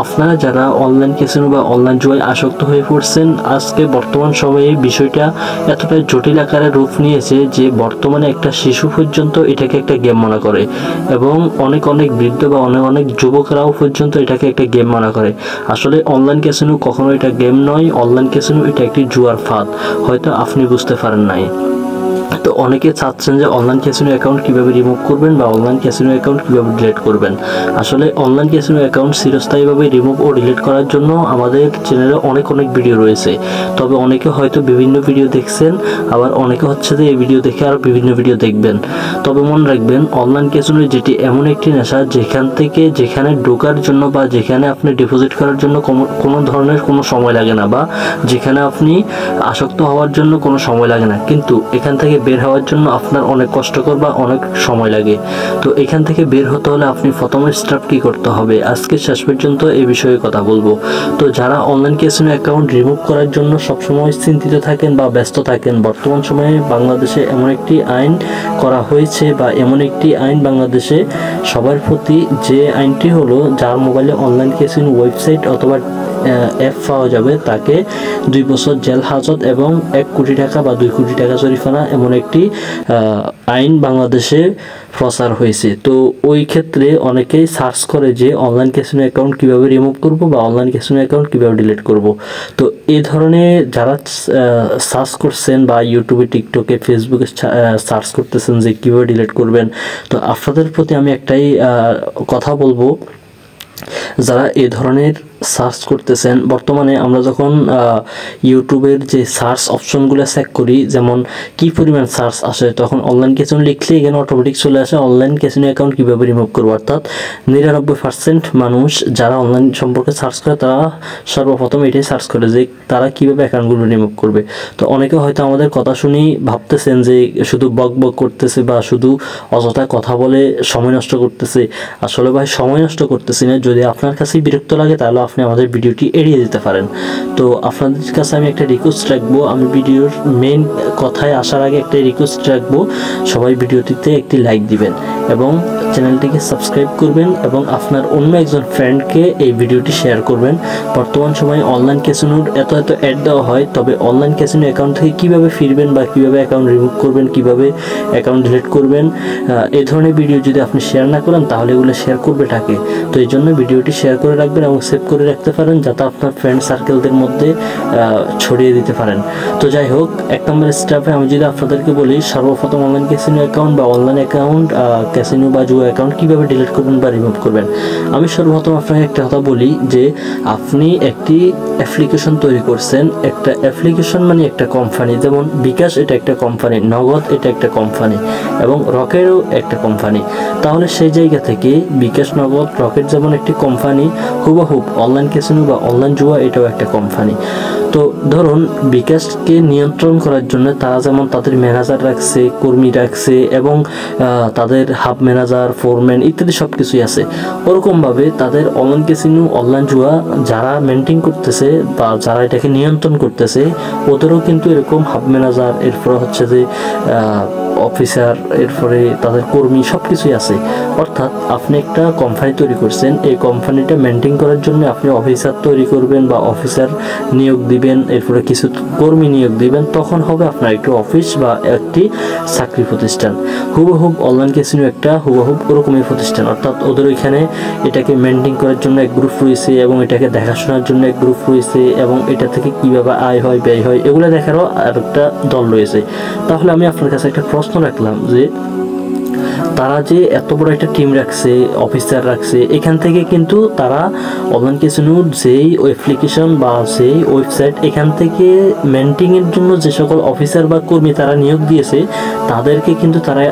আপনারা যারা online casino বা অনলাইন জুয়ায় আসক্ত হয়ে পড়ছেন, আজকে বর্তমান সময়ে বিষয়টা এতটা জটিল আকারে রূপ নিয়েছে যে বর্তমানে একটা শিশু পর্যন্ত এটাকে একটা গেম মনে করে, এবং অনেক অনেক বৃদ্ধ বা অনেক অনেক যুবকরাও পর্যন্ত এটাকে একটা গেম মনে করে। আসলে অনলাইন ক্যাসিনো কখনো এটা গেম নয়, অনলাইন ক্যাসিনো এটা একটি জুয়ার ফাঁদ। হয়তো আপনি বুঝতে পারেন নাই। তো অনেকে চাচ্ছেন যে অনলাইন ক্যাসিনো অ্যাকাউন্ট কীভাবে রিমুভ করবেন বা অনলাইন ক্যাসিনো অ্যাকাউন্ট কীভাবে ডিলিট করবেন। আসলে অনলাইন ক্যাসিনো অ্যাকাউন্ট চিরস্থায়ীভাবে রিমুভ ও ডিলিট করার জন্য আমাদের চ্যানেলে অনেক অনেক ভিডিও রয়েছে। তবে অনেকে হয়তো বিভিন্ন ভিডিও দেখছেন, আবার অনেকে হচ্ছে যে এই ভিডিও দেখে আরও বিভিন্ন ভিডিও দেখবেন। তবে মনে রাখবেন, অনলাইন ক্যাসিনো যেটি এমন একটি নেশা যেখানে ঢোকার জন্য বা যেখানে আপনি ডিপোজিট করার জন্য কোনো ধরনের কোনো সময় লাগে না, বা যেখানে আপনি আসক্ত হওয়ার জন্য কোনো সময় লাগে না, কিন্তু এখান থেকে বের হওয়ার জন্য আপনার অনেক কষ্টকর বা অনেক সময় লাগে। তো এখান থেকে বের হতে হলে আপনি প্রথম স্টেপ কি করতে হবে, আজকে শেষ পর্যন্ত এই বিষয়ে কথা বলবো। তো যারা অনলাইন ক্যাসিনো অ্যাকাউন্ট রিমুভ করার জন্য সবসময় চিন্তিত থাকেন বা ব্যস্ত থাকেন, বর্তমান সময়ে বাংলাদেশে এমন একটি আইন করা হয়েছে বা এমন একটি আইন বাংলাদেশে সবার প্রতি, যে আইনটি হলো যার মোবাইলে অনলাইন ক্যাসিনো ওয়েবসাইট অথবা অ্যাপ পাওয়া যাবে তাকে 2 বছর জেল হাজত এবং 1 কোটি টাকা বা 2 কোটি টাকা জরিমানা, এমন একটি আইন বাংলাদেশে প্রচার হয়েছে। তো ওই ক্ষেত্রে অনেকেই সার্চ করে যে অনলাইন ক্যাসিনো অ্যাকাউন্ট কীভাবে রিমুভ করব বা অনলাইন ক্যাসিনো অ্যাকাউন্ট কীভাবে ডিলিট করব। তো এই ধরনের যারা সার্চ করছেন বা ইউটিউবে, টিকটকে, ফেসবুকে সার্চ করতেছেন যে কীভাবে ডিলিট করবেন, তো আপনাদের প্রতি আমি একটাই কথা বলবো, যারা এই ধরনের সার্চ করতেছেন, বর্তমানে আমরা যখন ইউটিউবের যে সার্চ অপশনগুলো চেক করি, যেমন কি পরিমাণ সার্চ আসে, তখন অনলাইন ক্যাসিনো লিখলে এখানে অটোমেটিক চলে আসে অনলাইন ক্যাসিনো অ্যাকাউন্ট কীভাবে রিমুভ করবো। অর্থাৎ 99% মানুষ যারা অনলাইন সম্পর্কে সার্চ করে তারা সর্বপ্রথম এটাই সার্চ করে যে তারা কীভাবে অ্যাকাউন্টগুলো রিমুভ করবে। তো অনেকে হয়তো আমাদের কথা শুনি ভাবতেছেন যে শুধু বক বক করতেছে বা শুধু অযথা কথা বলে সময় নষ্ট করতেছে। আসলে ভাই, সময় নষ্ট করতেছি না। যদি আপনার কাছে বিরক্ত লাগে তাহলে আপনি আমাদের ভিডিওটি এড়িয়ে যেতে পারেন। তো আপনাদের কাছে আমি একটা রিকোয়েস্ট রাখবো, আমি ভিডিওর মেইন কথায় আসার আগে একটা রিকোয়েস্ট রাখবো, সবাই ভিডিওটিতে একটি লাইক দিবেন এবং চ্যানেলটিকে সাবস্ক্রাইব করবেন এবং আপনার অন্য একজন ফ্রেন্ডকে এই ভিডিওটি শেয়ার করবেন। বর্তমান সময়ে অনলাইন ক্যাসিনোর এত অ্যাড দেওয়া হয়, তবে অনলাইন ক্যাসিনো অ্যাকাউন্ট থেকে কীভাবে ফিরবেন বা কীভাবে অ্যাকাউন্ট রিমুভ করবেন, কীভাবে অ্যাকাউন্ট ডিলিট করবেন, এই ধরনের ভিডিও যদি আপনি শেয়ার না করেন তাহলে এগুলো শেয়ার করবে থাকে। তো এই জন্য ভিডিওটি শেয়ার করে রাখবেন এবং সেভ করে রাখতে পারেন, যাতে আপনার ফ্রেন্ড সার্কেলদের মধ্যে ছড়িয়ে দিতে পারেন। তো যাই হোক, 1 নম্বর স্টেপে আমি যদি আপনাদেরকে বলি, সর্বপ্রথম অনলাইন ক্যাসিনো অ্যাকাউন্ট বা অনলাইন অ্যাকাউন্ট, ক্যাসিনো বা জুয়া অ্যাকাউন্ট কীভাবে ডিলিট করবেন বা রিমুভ করবেন। আমি সর্বপ্রথম আপনাকে একটা কথা বলি যে আপনি একটি অ্যাপ্লিকেশন তৈরি করছেন। একটা অ্যাপ্লিকেশন মানে একটা কোম্পানি, যেমন বিকাশ এটা একটা কোম্পানি, নগদ এটা একটা কোম্পানি এবং রকেটও একটা কোম্পানি। তাহলে সেই জায়গা থেকে বিকাশ, নগদ, রকেট যেমন একটি কোম্পানি, হুবহুব অনলাইন ক্যাসিনো বা অনলাইন জুয়া এটাও একটা কোম্পানি। তো ধরুন, বিকাশকে নিয়ন্ত্রণ করার জন্য তারা যেমন তাদের ম্যানেজার রাখছে, কর্মী রাখছে এবং তাদের হাব ম্যানেজার, ফোরম্যান ইত্যাদি সব কিছুই আছে, ওরকমভাবে তাদের অনলাইন ক্যাসিনো, অনলাইন জুয়া যারা মেনটেন করতেছে বা যারা এটাকে নিয়ন্ত্রণ করতেছে, ওদেরও কিন্তু এরকম হাব ম্যানেজার, এরপরে হচ্ছে যে অফিসার, এরপরে তাদের কর্মী সব কিছুই আছে। অর্থাৎ আপনি একটা কোম্পানি তৈরি করছেন, এই কোম্পানিটা মেনটেন করার জন্য আপনি অফিসার তৈরি করবেন বা অফিসার নিয়োগ দিবেন, এরপরে কিছু কর্মী নিয়োগ দিবেন, তখন হবে আপনার একটি অফিস বা একটি চাকরি প্রতিষ্ঠান। হুবহুব অনলাইন ক্যাসিনো একটা হুবহুব ওরকমই প্রতিষ্ঠান। অর্থাৎ ওদের ওইখানে এটাকে মেনটেন করার জন্য এক গ্রুপ রয়েছে এবং এটাকে দেখাশোনার জন্য এক গ্রুপ রয়েছে এবং এটা থেকে কীভাবে আয় হয়, ব্যয় হয়, এগুলো দেখারও আরেকটা দল রয়েছে। তাহলে আমি আপনার কাছে একটা প্রশ্ন রাখলাম যে তারা যে এত বড় একটা টিম রাখছে, অফিসার রাখছে, এখান থেকে কিন্তু তারা অনলাইন ক্যাসিনোর যেই অ্যাপ্লিকেশন বা যেই ওয়েবসাইট, এখান থেকে মেনটেনের জন্য যে সকল অফিসার বা কর্মী তারা নিয়োগ দিয়েছে, তাদেরকে কিন্তু তারা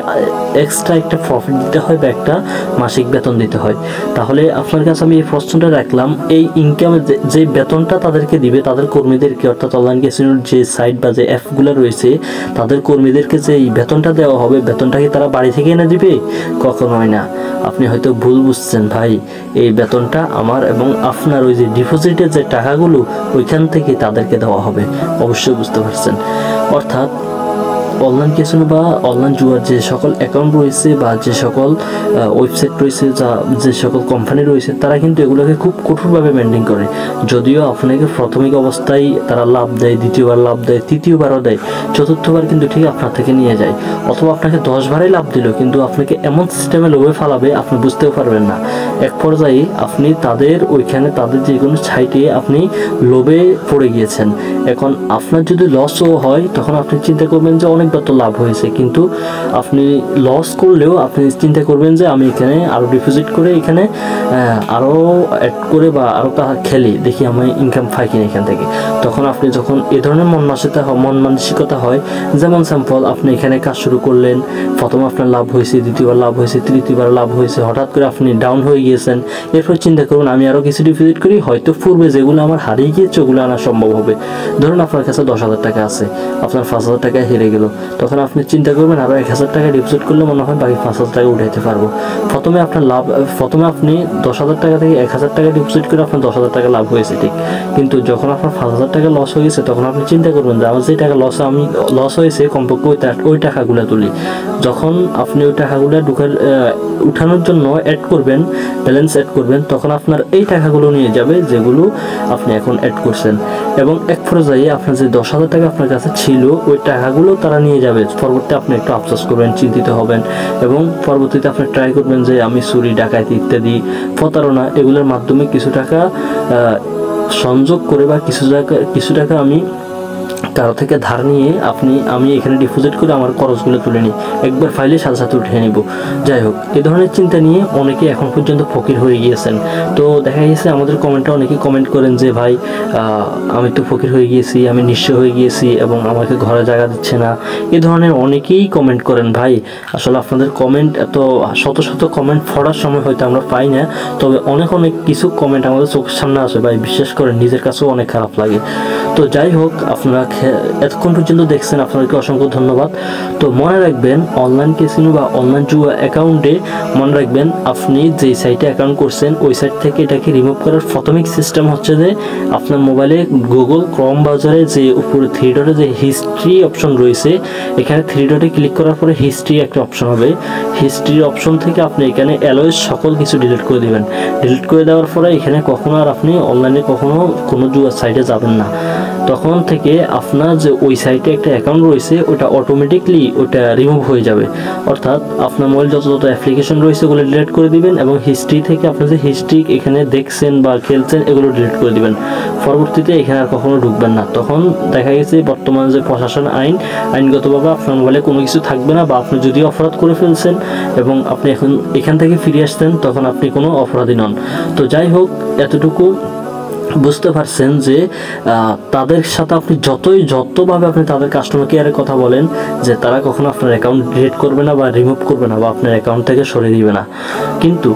এক্সট্রা একটা প্রফিট দিতে হয় বা একটা মাসিক বেতন দিতে হয়। তাহলে আপনার কাছে আমি এই প্রশ্নটা রাখলাম, এই ইনকামের যে বেতনটা তাদেরকে দিবে তাদের কর্মীদেরকে, অর্থাৎ অনলাইন ক্যাসিনোর যে সাইট বা যে অ্যাপগুলো রয়েছে তাদের কর্মীদেরকে যে এই বেতনটা দেওয়া হবে, বেতনটা কি তারা বাড়ি থেকে এনে দিবে? কখনোই না। আপনি হয়তো ভুল বুঝছেন ভাই, এই বেতনটা আমার এবং আপনার ওই যে ডিপোজিটের যে টাকাগুলো ওইখান থেকে তাদেরকে দেওয়া হবে, অবশ্যই বুঝতে পারছেন। অর্থাৎ অনলাইন ক্যাসিনো বা অনলাইন জুয়ার যে সকল অ্যাকাউন্ট রয়েছে বা যে সকল ওয়েবসাইট রয়েছে, যে সকল কোম্পানি রয়েছে, তারা কিন্তু এগুলোকে খুব কঠোরভাবে মেনটেন করে। যদিও আপনাকে প্রাথমিক অবস্থায় তারা লাভ দেয়, দ্বিতীয়বার লাভ দেয়, তৃতীয়বারও দেয়, চতুর্থবার কিন্তু ঠিক আপনার থেকে নিয়ে যায়। অথবা আপনাকে 10 বারই লাভ দিল, কিন্তু আপনাকে এমন সিস্টেমে লোভে ফালাবে আপনি বুঝতেও পারবেন না। এক পর্যায়ে আপনি তাদের যে কোনো সাইটে আপনি লোভে পড়ে গিয়েছেন। এখন আপনার যদি লসও হয় তখন আপনি চিন্তা করবেন যে অনেকবার তো লাভ হয়েছে, কিন্তু আপনি লস করলেও আপনি চিন্তা করবেন যে আমি এখানে আরও ডিপোজিট করে এখানে আরও অ্যাড করে বা আরও খেলি, দেখি আমি ইনকাম পাই কিনা এখান থেকে। তখন আপনি যখন এ ধরনের মন মানসিকতা হয়, যেমন স্যাম্পল আপনি এখানে কাজ শুরু করলেন, প্রথমে আপনার লাভ হয়েছে, দ্বিতীয়বার লাভ হয়েছে, তৃতীয়বার লাভ হয়েছে, হঠাৎ করে আপনি ডাউন হয়ে গিয়েছেন। এরপর চিন্তা করুন আমি আরও কিছু ডিপোজিট করি, হয়তো পূর্বে যেগুলো আমার হারিয়ে গিয়েছে ওগুলো আনা সম্ভব হবে। ধরুন আপনার কাছে 10,000 টাকা আছে, আপনার 5,000 টাকা হেরে গেল, তখন আপনি চিন্তা করবেন আরও 1,000 টাকা ডিপোজিট করলে মনে হয় বাকি 5,000 টাকা উঠাইতে পারবো। প্রথমে আপনি 10,000 টাকা থেকে 1,000 টাকা ডিপোজিট করে আপনার 10,000 টাকা লাভ হয়েছে ঠিক, কিন্তু যখন আপনার 5,000 টাকা লস হয়ে গেছে তখন আপনি চিন্তা করবেন যে আমার যে টাকা লস হয়েছে কমপক্ষে ওই টাকাগুলো তুলি। যখন আপনি ওই টাকাগুলো উঠানোর জন্য অ্যাড করবেন, ব্যালেন্স অ্যাড করবেন, তখন আপনার এই টাকাগুলো নিয়ে যাবে যেগুলো আপনি এখন অ্যাড করছেন, এবং এক পর্যায়ে আপনার যে 10,000 টাকা আপনার কাছে ছিল ওই টাকাগুলো তারা নিয়ে যাবে। পরবর্তীতে আপনি একটু আফসোস করবেন, চিন্তিত হবেন, এবং পরবর্তীতে আপনি ট্রাই করবেন যে আমি চুরি, ডাকাতি ইত্যাদি প্রতারণা এগুলোর মাধ্যমে কিছু টাকা সংযোগ করে বা কিছু টাকা আমি কারো থেকে ধার নিয়ে আমি এখানে ডিপোজিট করে আমার খরচগুলো তুলে নিই, একবার ফাইলে সাথে সাথে উঠে নেব। যাই হোক, এ ধরনের চিন্তা নিয়ে অনেকে এখন পর্যন্ত ফকির হয়ে গিয়েছেন। তো দেখা গেছে আমাদের কমেন্টে অনেকেই কমেন্ট করেন যে ভাই আমি তো ফকির হয়ে গিয়েছি, আমি নিঃস্ব হয়ে গিয়েছি এবং আমাকে ঘরে জায়গা দিচ্ছে না। এ ধরনের অনেকেই কমেন্ট করেন। ভাই আসলে আপনাদের কমেন্ট এত শত শত কমেন্ট পড়ার সময় হয়তো আমরা পাই না, তবে অনেক কিছু কমেন্ট আমাদের চোখের সামনে আসে ভাই, বিশ্বাস করেন নিজের কাছেও অনেক খারাপ লাগে। তো যাই হোক, আপনারা এতক্ষণ পর্যন্ত দেখছেন, আপনাদেরকে অসংখ্য ধন্যবাদ। তো মনে রাখবেন অনলাইন ক্যাসিনো বা অনলাইন জুয়া অ্যাকাউন্টে মনে রাখবেন আপনি যেই সাইটে অ্যাকাউন্ট করছেন ওই সাইট থেকে এটাকে রিমুভ করার প্রাথমিক সিস্টেম হচ্ছে যে আপনার মোবাইলে গুগল ক্রোম ব্রাউজারে যে উপরে 3 ডটে যে হিস্ট্রি অপশন রয়েছে, এখানে 3 ডটে ক্লিক করার পরে হিস্ট্রি একটা অপশন হবে। হিস্ট্রির অপশন থেকে আপনি এখানে অ্যালোয়ের সকল কিছু ডিলিট করে দিবেন। ডিলিট করে দেওয়ার পরে এখানে কখনো আর আপনি অনলাইনে কোনো জুয়া সাইটে যাবেন না। তখন থেকে আপনার যে ওই সাইটে একটা অ্যাকাউন্ট রয়েছে ওটা অটোমেটিকলি ওটা রিমুভ হয়ে যাবে। অর্থাৎ আপনার মোবাইল যত অ্যাপ্লিকেশন রয়েছে ওগুলো ডিলিট করে দিবেন, এবং হিস্ট্রি থেকে আপনি যে হিস্ট্রি এখানে দেখছেন বা খেলছেন এগুলো ডিলিট করে দিবেন। পরবর্তীতে এখানে আর কখনো ঢুকবেন না। তখন দেখা গেছে বর্তমানে যে প্রশাসন আইনগতভাবে আপনার মোবাইলে কোনো কিছু থাকবে না, বা আপনি যদি অপরাধ করে ফেলছেন এবং আপনি এখন এখান থেকে ফিরে আসছেন তখন আপনি কোনো অপরাধী নন। তো যাই হোক, এতটুকু বুঝতে পারছেন যে তাদের সাথে আপনি যতভাবে আপনি তাদের কাস্টমার কেয়ারের কথা বলেন যে তারা কখনো আপনার অ্যাকাউন্ট ডিলিট করবে না বা রিমুভ করবে না বা আপনার অ্যাকাউন্ট থেকে সরিয়ে দিবে না। কিন্তু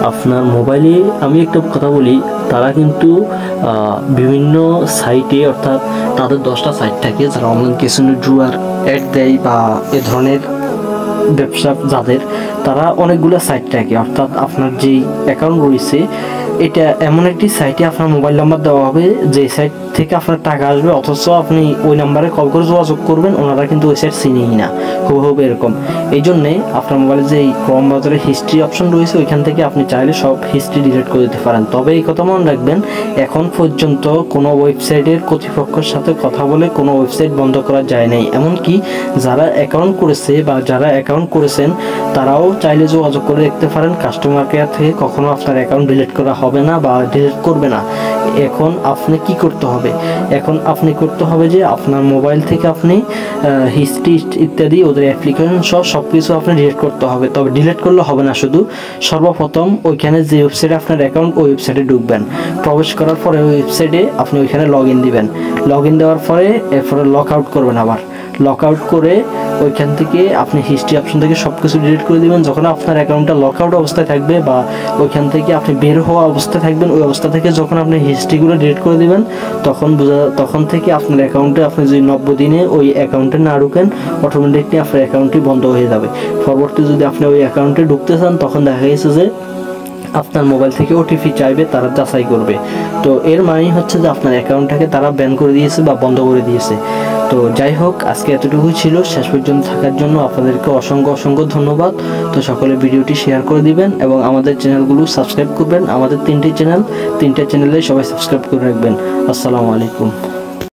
আপনার মোবাইলে আমি একটা কথা বলি, তারা কিন্তু বিভিন্ন সাইটে, অর্থাৎ তাদের 10টা সাইট থাকে যারা অনলাইন ক্যাসিনো জুয়ার অ্যাড দেয় বা এ ধরনের ব্যবসা যাদের, তারা অনেকগুলো সাইট থাকে। অর্থাৎ আপনার যেই অ্যাকাউন্ট রয়েছে এটা এমন একটি সাইটে আপনার মোবাইল নাম্বার দেওয়া হবে যে সাইট থেকে আপনার টাকা আসবে, অথচ আপনি ওই নাম্বারে কল করে যোগাযোগ করবেন, ওনারা কিন্তু ওই সাইট চিনেই না, হুবহু এরকম। এই জন্যে আপনার মোবাইলে যে ক্রোম ব্রাউজারে হিস্ট্রি অপশন রয়েছে ওইখান থেকে আপনি চাইলে সব হিস্ট্রি ডিলিট করে দিতে পারেন। তবে এই কথা মনে রাখবেন, এখন পর্যন্ত কোনো ওয়েবসাইটের কর্তৃপক্ষের সাথে কথা বলে কোনো ওয়েবসাইট বন্ধ করা যায় নাই। এমনকি যারা অ্যাকাউন্ট করেছে বা যারা অ্যাকাউন্ট করেছেন তারাও চাইলে যোগাযোগ করে দেখতে পারেন, কাস্টমার কেয়ার থেকে কখনো আপনার অ্যাকাউন্ট ডিলিট করা হবে না বা ডিলিট করবে না। এখন আপনি কি করতে হবে? এখন আপনি করতে হবে যে আপনার মোবাইল থেকে আপনি হিস্ট্রি ইত্যাদি ওদের অ্যাপ্লিকেশন সব কিছু আপনি ডিলিট করতে হবে। তবে ডিলিট করলে হবে না, শুধু সর্বপ্রথম ওইখানে যে ওয়েবসাইটে আপনার অ্যাকাউন্ট ওই ওয়েবসাইটে ঢুকবেন। প্রবেশ করার পরে ওই ওয়েবসাইটে আপনি ওইখানে লগ ইন দিবেন। লগ ইন দেওয়ার পরে এরপরে লক আউট করবেন। আবার লক আউট করে ওইখান থেকে আপনি হিস্ট্রি অপশন থেকে সব কিছু ডিলিট করে দিবেন। যখন আপনার অ্যাকাউন্টটা লক আউট অবস্থায় থাকবে বা ওইখান থেকে আপনি বের হওয়া অবস্থায় থাকবেন, ওই অবস্থা থেকে যখন আপনি হিস্ট্রিগুলো ডিলিট করে দিবেন তখন থেকে আপনার অ্যাকাউন্টে আপনি যদি 90 দিনে ওই অ্যাকাউন্টে না ঢুকেন, অটোমেটিকলি আপনার অ্যাকাউন্টটি বন্ধ হয়ে যাবে। পরবর্তী যদি আপনি ওই অ্যাকাউন্টে ঢুকতে চান তখন দেখা গেছে যে আপনার মোবাইল থেকে ওটিপি চাইবে, তারা যাচাই করবে। তো এর মানেই হচ্ছে যে আপনার অ্যাকাউন্টটাকে তারা ব্যান করে দিয়েছে বা বন্ধ করে দিয়েছে। তো যাই হোক, আজকে এতটুকুই ছিল। শেষ পর্যন্ত থাকার জন্য আপনাদেরকে অসংখ্য ধন্যবাদ। তো সকলে ভিডিওটি শেয়ার করে দিবেন এবং আমাদের চ্যানেলগুলো সাবস্ক্রাইব করবেন। আমাদের তিনটে চ্যানেলে সবাই সাবস্ক্রাইব করে রাখবেন। আসসালামু আলাইকুম।